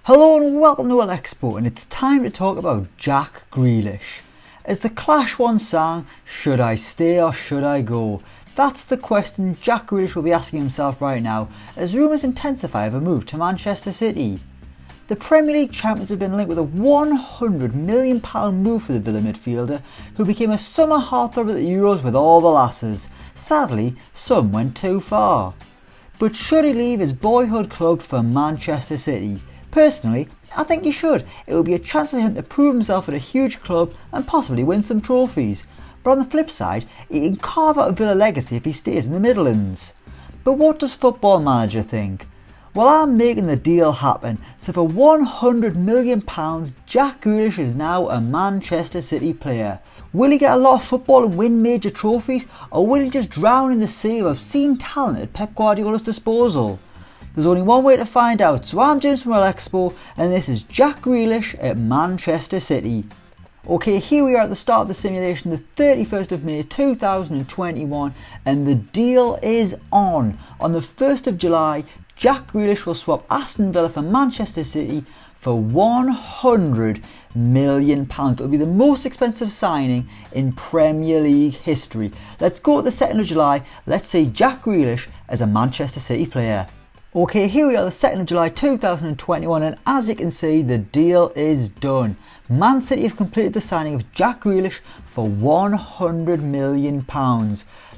Hello and welcome to Elecspo, and it's time to talk about Jack Grealish. As the Clash once sang, should I stay or should I go? That's the question Jack Grealish will be asking himself right now as rumours intensify of a move to Manchester City. The Premier League champions have been linked with a £100 million move for the Villa midfielder who became a summer heartthrob at the Euros with all the lasses. Sadly, some went too far. But should he leave his boyhood club for Manchester City? Personally, I think he should. It would be a chance for him to prove himself at a huge club and possibly win some trophies. But on the flip side, he can carve out a Villa legacy if he stays in the Midlands. But what does Football Manager think? Well, I'm making the deal happen. So for £100 million, Jack Grealish is now a Manchester City player. Will he get a lot of football and win major trophies, or will he just drown in the sea of obscene talent at Pep Guardiola's disposal? There's only one way to find out, so I'm James from Elecspo, and this is Jack Grealish at Manchester City. Okay, here we are at the start of the simulation, the 31st of May 2021, and the deal is on. On the 1st of July, Jack Grealish will swap Aston Villa for Manchester City for £100 million. It'll be the most expensive signing in Premier League history. Let's go to the 2nd of July, let's say Jack Grealish as a Manchester City player. Okay, here we are the 2nd of July 2021, and as you can see, the deal is done. Man City have completed the signing of Jack Grealish for £100 million.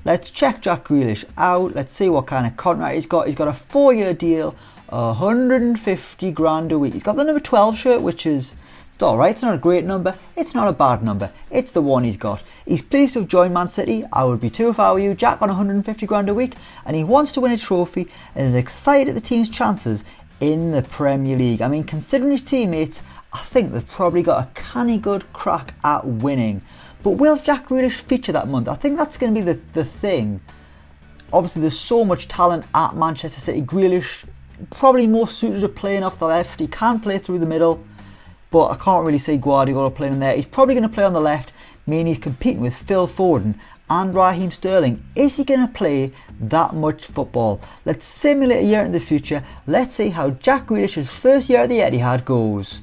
Let's check Jack Grealish out. Let's see what kind of contract he's got. He's got a 4-year deal, 150 grand a week. He's got the number 12 shirt, which is... it's alright, it's not a great number, it's not a bad number, it's the one he's got. He's pleased to have joined Man City, I would be too if I were you. Jack on 150 grand a week, and he wants to win a trophy and is excited at the team's chances in the Premier League. I mean, considering his teammates, I think they've probably got a canny good crack at winning. But will Jack Grealish feature that month? I think that's going to be the thing. Obviously there's so much talent at Manchester City. Grealish probably more suited to playing off the left, he can play through the middle. But I can't really see Guardiola playing in there. He's probably going to play on the left, meaning he's competing with Phil Foden and Raheem Sterling. Is he going to play that much football? Let's simulate a year in the future. Let's see how Jack Grealish's first year at the Etihad goes.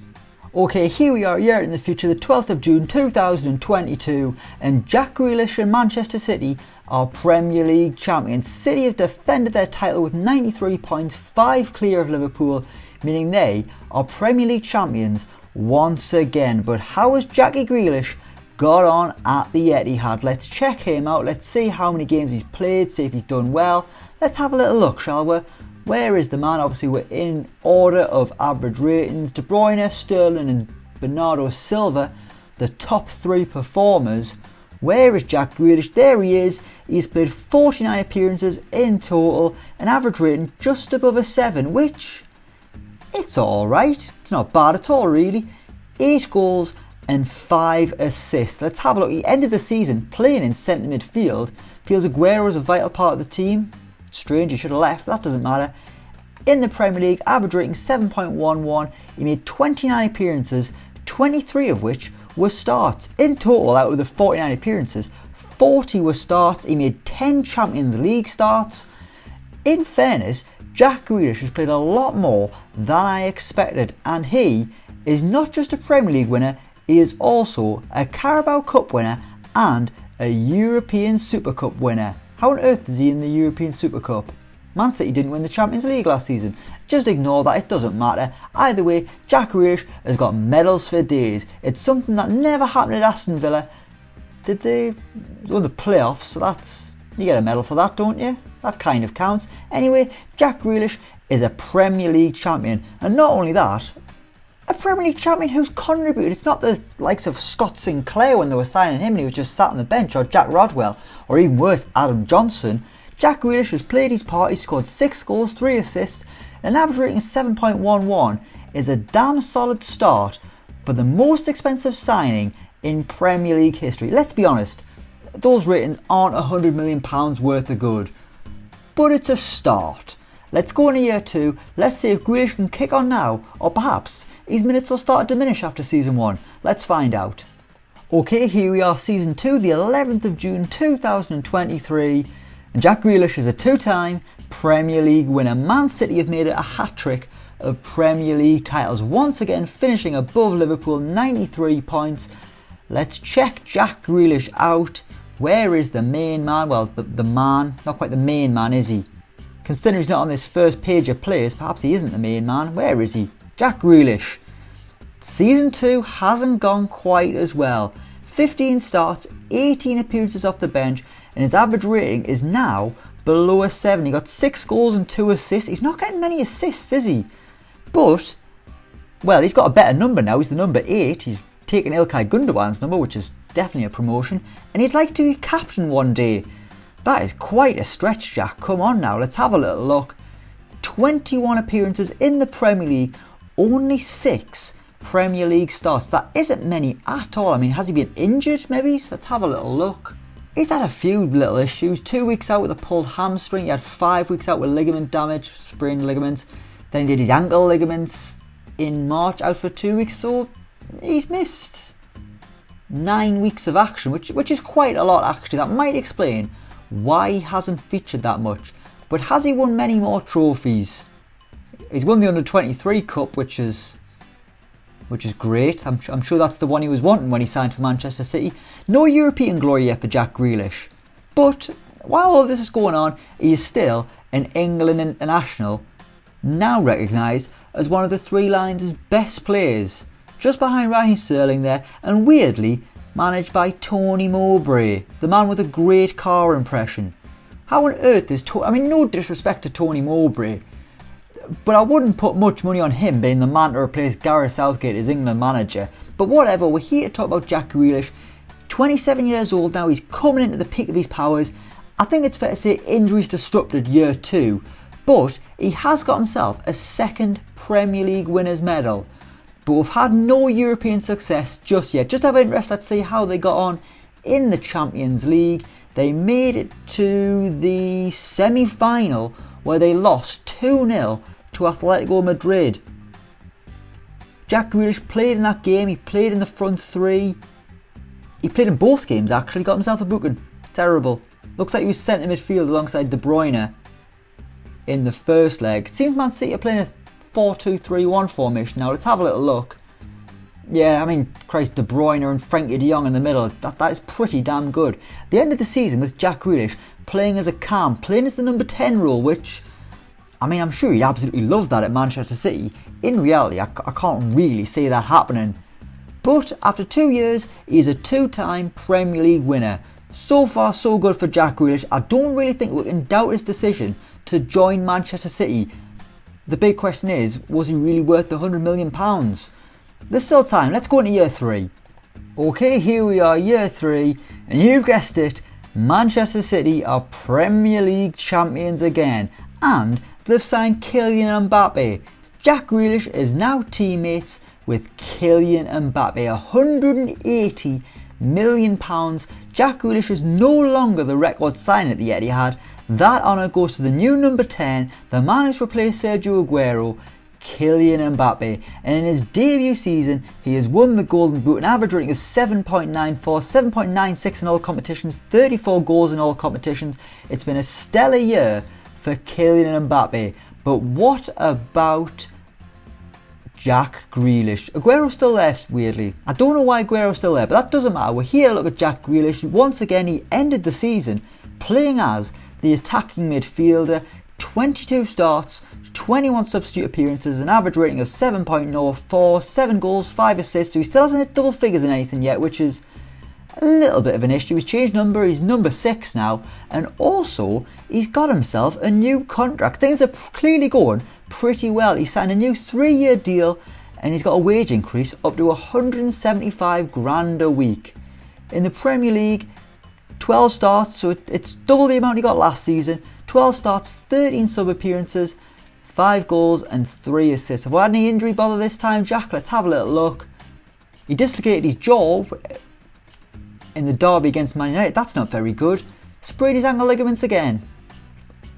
Okay, here we are a year in the future, the 12th of June 2022, and Jack Grealish and Manchester City are Premier League champions. City have defended their title with 93 points, 5 clear of Liverpool, meaning they are Premier League champions once again. But how has Jackie Grealish got on at the Etihad? Let's check him out. Let's see how many games he's played, see if he's done well. Let's have a little look, shall we? Where is the man? Obviously we're in order of average ratings. De Bruyne, Sterling and Bernardo Silva, the top 3 performers. Where is Jack Grealish? There he is. He's played 49 appearances in total, an average rating just above a 7, which... it's alright, it's not bad at all really. 8 goals and 5 assists. Let's have a look. He ended the season playing in centre midfield. Feels Aguero is a vital part of the team. Strange, he should have left, but that doesn't matter. In the Premier League, average rating 7.11. He made 29 appearances, 23 of which were starts. In total, out of the 49 appearances, 40 were starts. He made 10 Champions League starts. In fairness, Jack Grealish has played a lot more than I expected, and he is not just a Premier League winner, he is also a Carabao Cup winner and a European Super Cup winner. How on earth is he in the European Super Cup? Man City didn't win the Champions League last season. Just ignore that, it doesn't matter. Either way, Jack Grealish has got medals for days. It's something that never happened at Aston Villa. Did they won the playoffs? So that's... you get a medal for that, don't you? That kind of counts. Anyway, Jack Grealish is a Premier League champion. And not only that, a Premier League champion who's contributed. It's not the likes of Scott Sinclair when they were signing him and he was just sat on the bench, or Jack Rodwell, or even worse, Adam Johnson. Jack Grealish has played his part. He scored 6 goals, 3 assists. An average rating of 7.11 is a damn solid start for the most expensive signing in Premier League history. Let's be honest, those ratings aren't £100 million worth of good. But it's a start. Let's go in a year 2, let's see if Grealish can kick on now, or perhaps his minutes will start to diminish after season 1. Let's find out. Okay, here we are, season 2, the 11th of June 2023, and Jack Grealish is a 2-time Premier League winner. Man City have made it a hat-trick of Premier League titles, once again finishing above Liverpool, 93 points. Let's check Jack Grealish out. Where is the main man? Well, the man, not quite the main man, is he? Considering he's not on this first page of players, perhaps he isn't the main man. Where is he? Jack Grealish. Season 2 hasn't gone quite as well. 15 starts, 18 appearances off the bench, and his average rating is now below a 7. He got 6 goals and 2 assists. He's not getting many assists, is he? But, well, he's got a better number now. He's the number 8. He's taken Ilkay Gundogan's number, which is definitely a promotion. And he'd like to be captain one day. That is quite a stretch, Jack. Come on now, let's have a little look. 21 appearances in the Premier League, only 6 Premier League starts. That isn't many at all. I mean, has he been injured maybe? So let's have a little look. He's had a few little issues. 2 weeks out with a pulled hamstring. He had 5 weeks out with ligament damage, sprained ligaments. Then he did his ankle ligaments in March, out for 2 weeks. So he's missed 9 weeks of action, which is quite a lot actually. That might explain why he hasn't featured that much. But has he won many more trophies? He's won the Under-23 Cup, which is great. I'm sure that's the one he was wanting when he signed for Manchester City. No European glory yet for Jack Grealish. But while all of this is going on, he is still an England international, now recognised as one of the Three Lions' best players, just behind Raheem Sterling there, and weirdly managed by Tony Mowbray, the man with a great car impression. How on earth is I mean, no disrespect to Tony Mowbray, but I wouldn't put much money on him being the man to replace Gareth Southgate as England manager. But whatever, we're here to talk about Jack Grealish. 27 years old now, he's coming into the peak of his powers. I think it's fair to say injuries disrupted year 2, but he has got himself a second Premier League winners medal. But we've had no European success just yet. Just out of interest, let's see how they got on in the Champions League. They made it to the semi-final where they lost 2-0 to Atletico Madrid. Jack Grealish played in that game. He played in the front three. He played in both games actually. Got himself a booking. Terrible. Looks like he was centre midfield alongside De Bruyne in the first leg. Seems Man City are playing a 4-2-3-1 formation now. Let's have a little look. Yeah, I mean, Christ, De Bruyne and Frankie de Jong in the middle. That is pretty damn good. The end of the season with Jack Grealish playing as a cam, playing as the number 10 role, which, I mean, I'm sure he'd absolutely love that at Manchester City. In reality, I can't really see that happening. But after 2 years, he's a 2-time Premier League winner. So far, so good for Jack Grealish. I don't really think we can doubt his decision to join Manchester City. The big question is, was he really worth the £100 million? There's still time. Let's go into year 3. Okay, here we are, year 3, and you've guessed it, Manchester City are Premier League champions again, and they've signed Kylian Mbappe. Jack Grealish is now teammates with Kylian Mbappe. £180 million. Jack Grealish is no longer the record signing at the Etihad. That honour goes to the new number 10, the man who's replaced Sergio Aguero, Kylian Mbappe, and in his debut season he has won the Golden Boot, an average rating of 7.94, 7.96 in all competitions, 34 goals in all competitions. It's been a stellar year for Kylian Mbappe. But what about Jack Grealish? Aguero's still there, weirdly. I don't know why Aguero's still there, but that doesn't matter. We're here to look at Jack Grealish. Once again, he ended the season playing as the attacking midfielder. 22 starts, 21 substitute appearances, an average rating of 7.04, 7 goals, 5 assists. So he still hasn't hit double figures in anything yet, which is a little bit of an issue. He's changed number, he's number 6 now, and also he's got himself a new contract. Things are clearly going pretty well. He signed a new 3-year deal and he's got a wage increase up to 175 grand a week. In the Premier League, 12 starts, so it's double the amount he got last season. 12 starts, 13 sub appearances, 5 goals and 3 assists. Have we had any injury bother this time, Jack? Let's have a little look. He dislocated his jaw in the derby against Man United. That's not very good. Sprained his ankle ligaments again.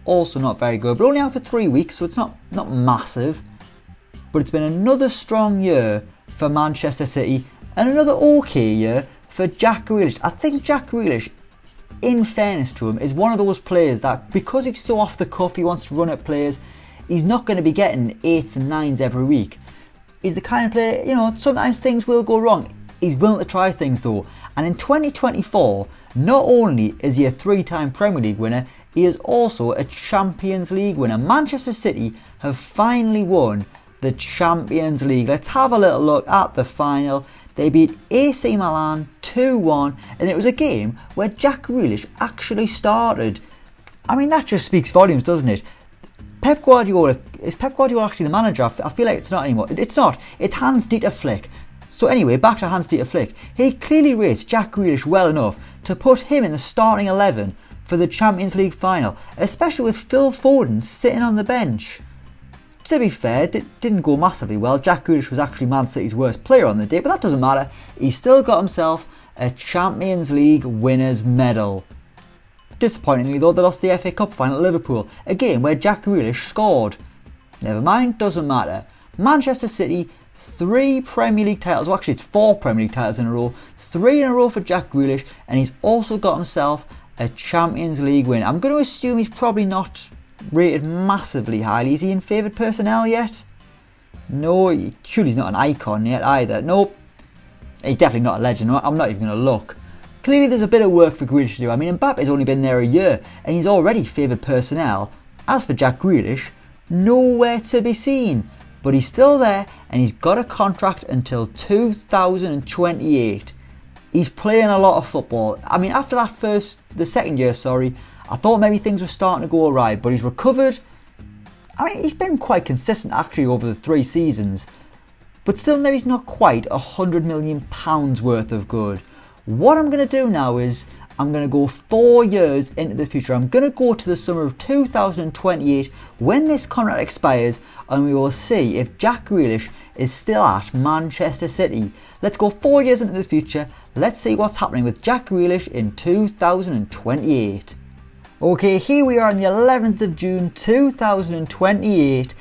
Also not very good, but only out for 3 weeks, so it's not massive. But it's been another strong year for Manchester City and another okay year for Jack Grealish. I think Jack Grealish, in fairness to him, is one of those players that, because he's so off the cuff, he wants to run at players. He's not going to be getting 8s and 9s every week. He's the kind of player, sometimes things will go wrong. He's willing to try things though. And in 2024, not only is he a 3-time Premier League winner, he is also a Champions League winner. Manchester City have finally won the Champions League. Let's have a little look at the final. They beat AC Milan 2-1, and it was a game where Jack Grealish actually started. I mean, that just speaks volumes, doesn't it? Pep Guardiola, is Pep Guardiola actually the manager? I feel like it's not anymore. It's not. It's Hans-Dieter Flick. So anyway, back to Hans-Dieter Flick. He clearly rates Jack Grealish well enough to put him in the starting 11 for the Champions League final, especially with Phil Foden sitting on the bench. To be fair, it didn't go massively well. Jack Grealish was actually Man City's worst player on the day, but that doesn't matter. He still got himself a Champions League winners' medal. Disappointingly though, they lost the FA Cup final at Liverpool, a game where Jack Grealish scored. Never mind, doesn't matter. Manchester City, 3 Premier League titles, well actually it's 4 Premier League titles in a row, 3 in a row for Jack Grealish, and he's also got himself a Champions League win. I'm going to assume he's probably not rated massively highly. Is he in favoured personnel yet? No, surely he's not an icon yet either. Nope. He's definitely not a legend. I'm not even going to look. Clearly there's a bit of work for Grealish to do. I mean, Mbappe's only been there a year and he's already favoured personnel. As for Jack Grealish, nowhere to be seen. But he's still there and he's got a contract until 2028. He's playing a lot of football. I mean, after the second year, I thought maybe things were starting to go alright, but he's recovered. I mean, he's been quite consistent actually over the 3 seasons, but still maybe he's not quite £100 million worth of good. What I'm going to do now is I'm going to go 4 years into the future. I'm going to go to the summer of 2028 when this contract expires, and we will see if Jack Grealish is still at Manchester City. Let's go 4 years into the future. Let's see what's happening with Jack Grealish in 2028. Okay, here we are on the 11th of June 2028,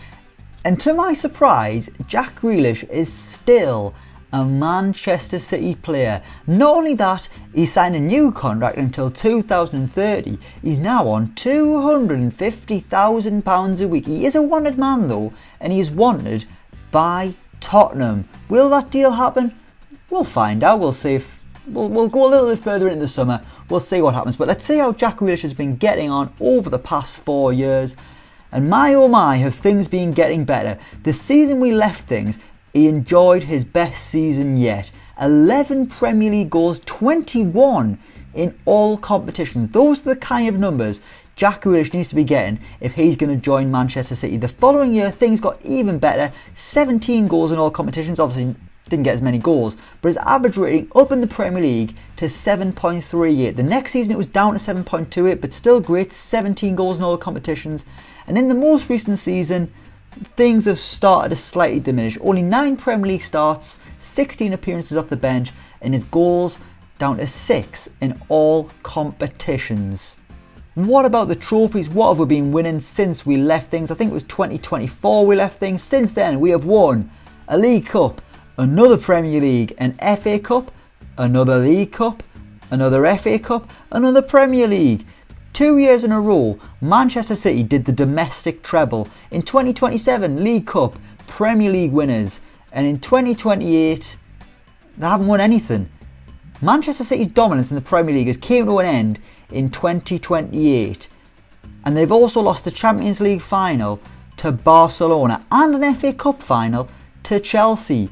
and to my surprise, Jack Grealish is still a Manchester City player. Not only that, he signed a new contract until 2030. He's now on £250,000 a week. He is a wanted man though, and he's wanted by Tottenham. Will that deal happen? We'll find out. We'll see if We'll go a little bit further into the summer. We'll see what happens. But let's see how Jack Grealish has been getting on over the past 4 years. And my oh my, have things been getting better. The season we left things, he enjoyed his best season yet. 11 Premier League goals, 21 in all competitions. Those are the kind of numbers Jack Grealish needs to be getting if he's going to join Manchester City. The following year, things got even better. 17 goals in all competitions. Obviously, didn't get as many goals, but his average rating up in the Premier League to 7.38. The next season it was down to 7.28, but still great, 17 goals in all the competitions. And in the most recent season, things have started to slightly diminish. Only 9 Premier League starts, 16 appearances off the bench, and his goals down to 6 in all competitions. What about the trophies? What have we been winning since we left things? I think it was 2024 we left things. Since then we have won a League Cup, another Premier League, an FA Cup, another League Cup, another FA Cup, another Premier League. 2 years in a row, Manchester City did the domestic treble. In 2027, League Cup, Premier League winners. And in 2028, they haven't won anything. Manchester City's dominance in the Premier League has came to an end in 2028. And they've also lost the Champions League final to Barcelona and an FA Cup final to Chelsea.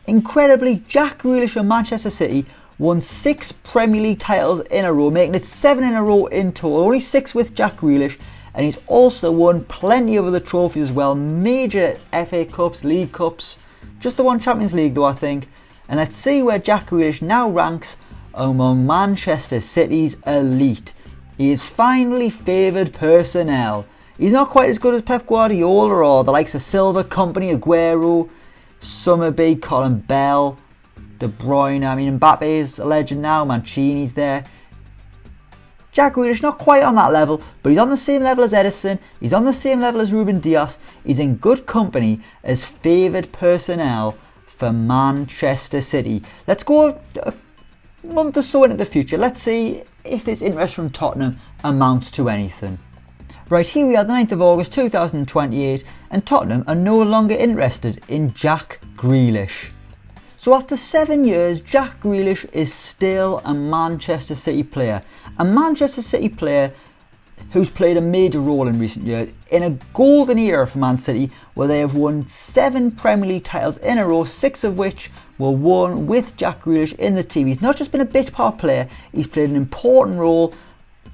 Incredibly, Jack Grealish and Manchester City won 6 Premier League titles in a row, making it 7 in a row in total. Only 6 with Jack Grealish, and he's also won plenty of other trophies as well. Major FA Cups, League Cups, just the one Champions League though, I think. And let's see where Jack Grealish now ranks among Manchester City's elite. He is finally favoured personnel. He's not quite as good as Pep Guardiola or the likes of Silva, Company, Aguero, Summerby, Colin Bell, De Bruyne. I mean, Mbappe's a legend now, Mancini's there. Jack Grealish not quite on that level, but he's on the same level as Edison, he's on the same level as Ruben Dias, he's in good company as favoured personnel for Manchester City. Let's go a month or so into the future, let's see if this interest from Tottenham amounts to anything. Right, here we are, the 9th of August 2028, and Tottenham are no longer interested in Jack Grealish. So after 7 years, Jack Grealish is still a Manchester City player. A Manchester City player who's played a major role in recent years in a golden era for Man City, where they have won 7 Premier League titles in a row, 6 of which were won with Jack Grealish in the team. He's not just been a bit part player, he's played an important role,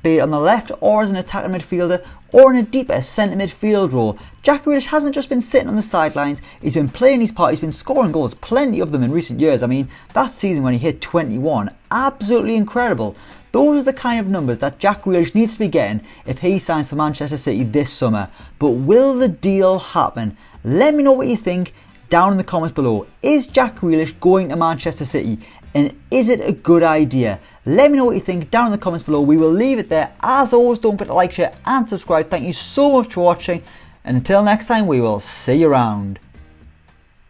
be it on the left or as an attacking midfielder or in a deeper centre midfield role. Jack Grealish hasn't just been sitting on the sidelines, he's been playing his part, he's been scoring goals, plenty of them in recent years. I mean, that season when he hit 21, absolutely incredible. Those are the kind of numbers that Jack Grealish needs to be getting if he signs for Manchester City this summer. But will the deal happen? Let me know what you think down in the comments below. Is Jack Grealish going to Manchester City? And is it a good idea? Let me know what you think down in the comments below. We will leave it there. As always, don't forget to like, share and subscribe. Thank you so much for watching. And until next time, we will see you around.